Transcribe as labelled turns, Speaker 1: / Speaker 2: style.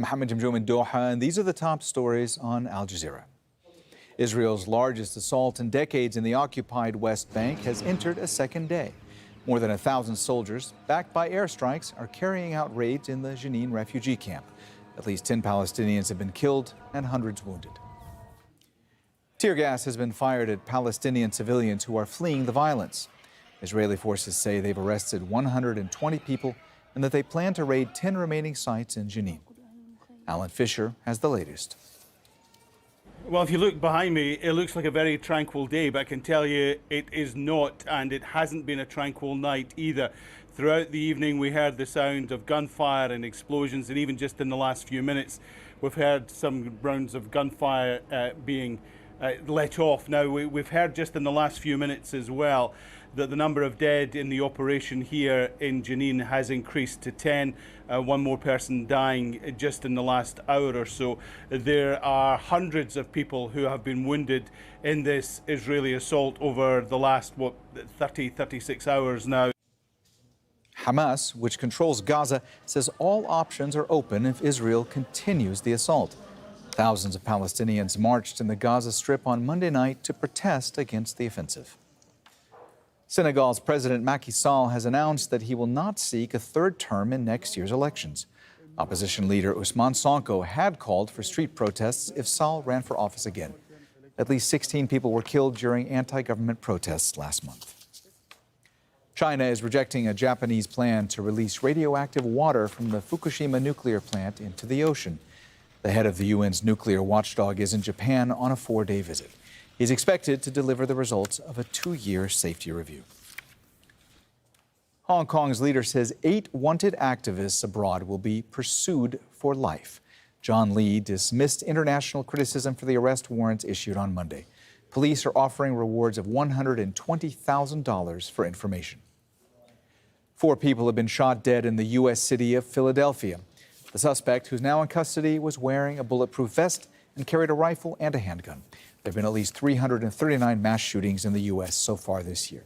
Speaker 1: Mohammed Jamjoom in Doha, and these are the top stories on Al Jazeera. Israel's largest assault in decades in the occupied West Bank has entered a second day. More than 1,000 soldiers, backed by airstrikes, are carrying out raids in the Jenin refugee camp. At least 10 Palestinians have been killed and hundreds wounded. Tear gas has been fired at Palestinian civilians who are fleeing the violence. Israeli forces say they've arrested 120 people and that they plan to raid 10 remaining sites in Jenin. Alan Fisher has the latest.
Speaker 2: Well, if you look behind me, it looks like a very tranquil day, but I can tell you it is not, and it hasn't been a tranquil night either. Throughout the evening, we heard the sound of gunfire and explosions, and even just in the last few minutes, we've heard some rounds of gunfire being let off. Now, we've heard just in the last few minutes as well that the number of dead in the operation here in Jenin has increased to 10. One more person dying just in the last hour or so. There are hundreds of people who have been wounded in this Israeli assault over the last, 36 hours now.
Speaker 1: Hamas, which controls Gaza, says all options are open if Israel continues the assault. Thousands of Palestinians marched in the Gaza Strip on Monday night to protest against the offensive. Senegal's President Macky Sall has announced that he will not seek a third term in next year's elections. Opposition leader Ousmane Sonko had called for street protests if Sall ran for office again. At least 16 people were killed during anti-government protests last month. China is rejecting a Japanese plan to release radioactive water from the Fukushima nuclear plant into the ocean. The head of the UN's nuclear watchdog is in Japan on a 4-day visit. He's expected to deliver the results of a 2-year safety review. Hong Kong's leader says 8 wanted activists abroad will be pursued for life. John Lee dismissed international criticism for the arrest warrants issued on Monday. Police are offering rewards of $120,000 for information. 4 people have been shot dead in the U.S. city of Philadelphia. The suspect, who's now in custody, was wearing a bulletproof vest and carried a rifle and a handgun. There have been at least 339 mass shootings in the U.S. so far this year.